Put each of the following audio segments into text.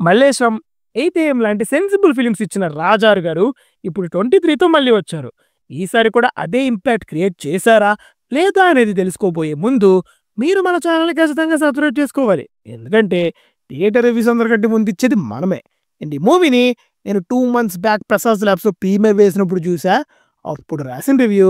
'Mallesham', 'eight AM' లాంటి sensible films ఇచ్చిన 'రాజారు' గారు ఇప్పుడు 23తో మళ్ళీ వచ్చారు. ఈసారి కూడా అదే ఇంపాక్ట్ క్రియేట్ చేశారా? లేదా? అనేది తెలుసుకోబోయే ముందు మీరు మన ఛానెల్‌ని ఖచ్చితంగా సబ్స్క్రైబ్ చేసుకోవాలి. ఎందుకంటే థియేటర్ రివ్యూస్ అందరికంటే ముందు ఇచ్చేది మనమే. అండ్ ఈ మూవీని నేను 2 మంత్స్ బ్యాక్ ప్రసాద్ ల్యాబ్స్‌లో ప్రీమియర్ వేసినప్పుడు చూసా. అప్పుడు రాసిన రివ్యూ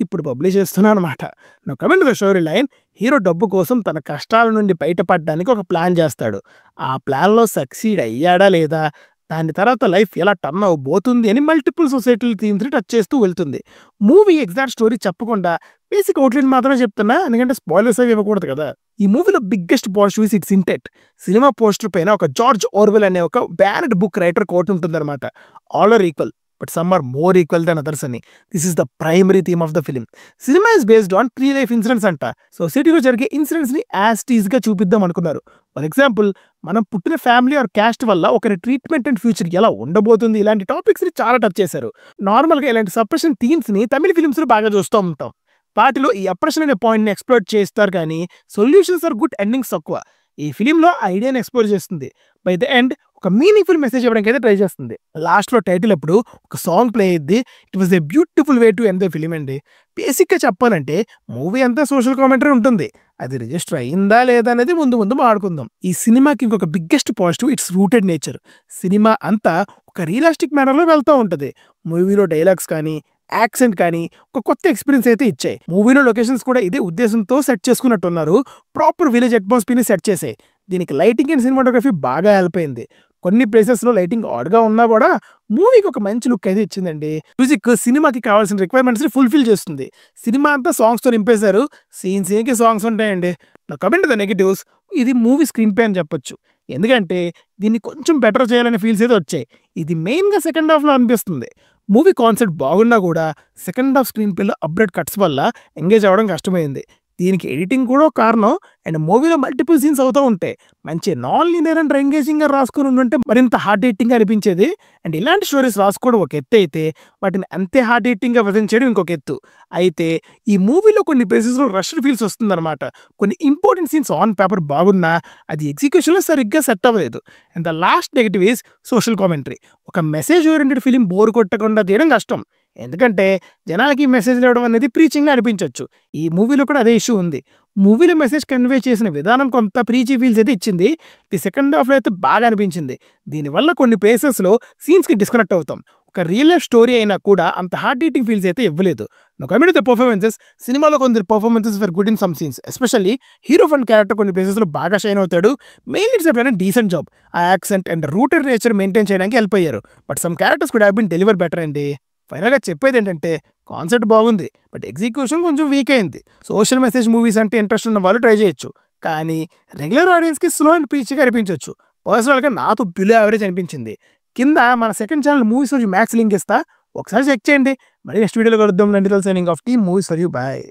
ఇప్పుడు పబ్లిష్ చేస్తున్నానన్నమాట. Now coming to the story line. Hero డబ్బు కోసం తన కష్టాల నుండి బయటపడడానికి ఒక ప్లాన్ చేస్తాడు. ఆ ప్లాన్‌లో సక్సీడ్ అయ్యాడా లేదా? దాని తర్వాత లైఫ్ ఎలా టర్న్ అవ్వబోతుంది అని మల్టిపుల్ సొసైటల్ థీమ్స్‌ని టచ్ చేస్తూ వెళ్తుంది. మూవీ ఎగ్జాక్ట్ స్టోరీ చెప్పకుండా బేసిక్ అవుట్‌లైన్ మాత్రమే చెప్తున్నా. ఎందుకంటే స్పాయిలర్స్ అవి ఇవ్వకూడదు కదా! ఈ మూవీలో biggest positive is its intent. Cinema poster పైన ఒక జార్జ్ ఆర్వెల్ అనే ఒక బ్యానెడ్ బుక్ రైటర్ కోట్ ఉంటుందన్నమాట. All are equal but some are more equal than others అని. This is the primary theme of the film. Cinema is based on real life incidents అంట. సొసైటీలో జరిగే ఇన్సిడెంట్స్‌ని as it ఈస్‌గా చూపిద్దాం అనుకున్నారు. For example, మనం పుట్టిన ఫ్యామిలీ ఆర్ క్యాస్ట్ వల్ల ఒకరి ట్రీట్మెంట్ అండ్ ఫ్యూచర్ ఎలా ఉండబోతుంది, ఇలాంటి టాపిక్స్‌ని చాలా టచ్ చేశారు. నార్మల్‌గా ఇలాంటి సప్రెషన్ థీమ్స్‌ని తమిళ ఫిల్మ్స్‌లో బాగా చూస్తూ ఉంటాం. వాటిలో ఈ అప్రెషన్ అనే పాయింట్‌ని ఎక్స్‌ప్లోర్ చేస్తారు కానీ సొల్యూషన్స్ ఆర్ గుడ్ ఎండింగ్స్ తక్కువ. ఈ ఫిల్మ్‌లో ఐడియాని ఎక్స్‌ప్లోర్ చేస్తుంది. బై ద ఎండ్ ఒక మీనింగ్‌ఫుల్ మెసేజ్ ఇవ్వడానికి అయితే ట్రై చేస్తుంది. లాస్ట్‌లో టైటిల్ అప్పుడు ఒక సాంగ్ ప్లే అయ్యిద్ది. It was a beautiful way to end the film అండి. బేసిక్‌గా చెప్పాలంటే మూవీ అంతా సోషల్ కామెంటరీ ఉంటుంది. అది రిజిస్టర్ అయిందా లేదా అనేది ముందు ముందు మాట్లాడుకుందాం. ఈ సినిమాకి ఇంకొక biggest positive it's rooted nature. Cinema అంతా ఒక రియలిస్టిక్ మేనర్‌లో వెళ్తూ ఉంటది. మూవీలో డైలాగ్స్ కానీ, యాక్సెంట్ కానీ ఒక కొత్త ఎక్స్‌పీరియన్స్ అయితే ఇచ్చాయి. మూవీలో లొకేషన్స్ కూడా ఇదే ఉద్దేశంతో సెట్ చేసుకున్నట్టున్నారు. ప్రాపర్ విలేజ్ అట్మాస్ఫియర్‌ని సెట్ చేసాయి. దీనికి లైటింగ్ అండ్ సినిమాటోగ్రఫీ బాగా హెల్ప్ అయింది. కొన్ని ప్లేసెస్‌లో లైటింగ్ ఆడ్‌గా ఉన్నా కూడా మూవీకి ఒక మంచి లుక్ అయితే ఇచ్చిందండి. మ్యూజిక్ సినిమాకి కావాల్సిన రిక్వైర్మెంట్స్‌ని ఫుల్‌ఫిల్ చేస్తుంది. సినిమా అంతా సాంగ్స్‌తో నింపేశారు. సీన్‌కి సాంగ్స్ ఉంటాయండి. నా కమింగ్ టు ద నెగెటివ్స్, ఇది మూవీ స్క్రీన్ ప్లే అని చెప్పొచ్చు. ఎందుకంటే దీన్ని కొంచెం బెటర్ చేయాలనే ఫీల్స్ అయితే వచ్చాయి. ఇది మెయిన్‌గా సెకండ్ హాఫ్‌లో అనిపిస్తుంది. మూవీ కాన్సెప్ట్ బాగున్నా కూడా సెకండ్ హాఫ్ స్క్రీన్ ప్లేలో అప్డేట్ కట్స్ వల్ల ఎంగేజ్ అవ్వడం కష్టమైంది. దీనికి ఎడిటింగ్ కూడా ఒక కారణం. అండ్ మూవీలో మల్టిపుల్ సీన్స్ అవుతూ ఉంటాయి. మంచి నాన్ లీనియర్ అండ్ ఎంగేజింగ్‌గా రాసుకొని ఉండుంటే మరింత హార్డ్ హిట్టింగ్‌గా అనిపించేది. అండ్ ఇలాంటి స్టోరీస్ రాసుకోవడం ఒక ఎత్తు అయితే, వాటిని అంతే హార్డ్ హిట్టింగ్‌గా ప్రెజెంట్ చేయడం ఇంకొక ఎత్తు. అయితే ఈ మూవీలో కొన్ని ప్లేసెస్‌లో రష్డ్ ఫీల్స్ వస్తుందన్నమాట. కొన్ని ఇంపార్టెంట్ సీన్స్ ఆన్ పేపర్ బాగున్నా అది ఎగ్జిక్యూషన్‌లో సరిగ్గా సెట్ అవ్వలేదు. And the last negative is social commentary. ఒక మెసేజ్ ఓరియెంటెడ్ ఫిల్మ్ బోర్ కొట్టకుండా తీయడం కష్టం. ఎందుకంటే జనాలకి మెసేజ్‌లు ఇవ్వడం అనేది ప్రీచింగ్‌గా అనిపించొచ్చు. ఈ మూవీలో కూడా అదే ఇష్యూ ఉంది. మూవీలో మెసేజ్ కన్వే చేసిన విధానం కొంత ప్రీచీ ఫీల్స్ అయితే ఇచ్చింది. ది సెకండ్ హాఫ్‌లో అయితే బాగా అనిపించింది. దీనివల్ల కొన్ని ప్లేసెస్‌లో సీన్స్‌కి డిస్కనెక్ట్ అవుతాం. ఒక రియల్ లైఫ్ స్టోరీ అయినా కూడా అంత హార్డ్ హిట్టింగ్ ఫీల్స్ అయితే ఇవ్వలేదు. Now coming to the performances, సినిమాలో కొందరి performances were good in some scenes. Especially hero fun character కొన్ని ప్లేసెస్‌లో బాగా షైన్ అవుతాడు. Mainly it's a decent job. ఆ accent and rooted nature maintain చేయడానికి హెల్ప్ అయ్యారు. But some characters could have been deliver better అండి. ఫైనల్‌గా చెప్పేదేంటంటే కాన్సెప్ట్ బాగుంది. బట్ ఎగ్జిక్యూషన్ కొంచెం వీక్ అయింది. సోషల్ మెసేజ్ మూవీస్ అంటే ఇంట్రెస్ట్ ఉన్న వాళ్ళు ట్రై చేయొచ్చు. కానీ రెగ్యులర్ ఆడియన్స్‌కి స్లో అండ్ పీచీగా అనిపించొచ్చు. పర్సనల్‌గా నాకు బిలో యావరేజ్ అనిపించింది. కింద మన సెకండ్ ఛానల్ మూవీస్ రోజు మ్యాక్స్ లింక్ ఇస్తా. ఒకసారి చెక్ చేయండి. మళ్ళీ నెక్స్ట్ వీడియోలో కలుద్దాం. నండితల్ signing off team movies for you. Bye.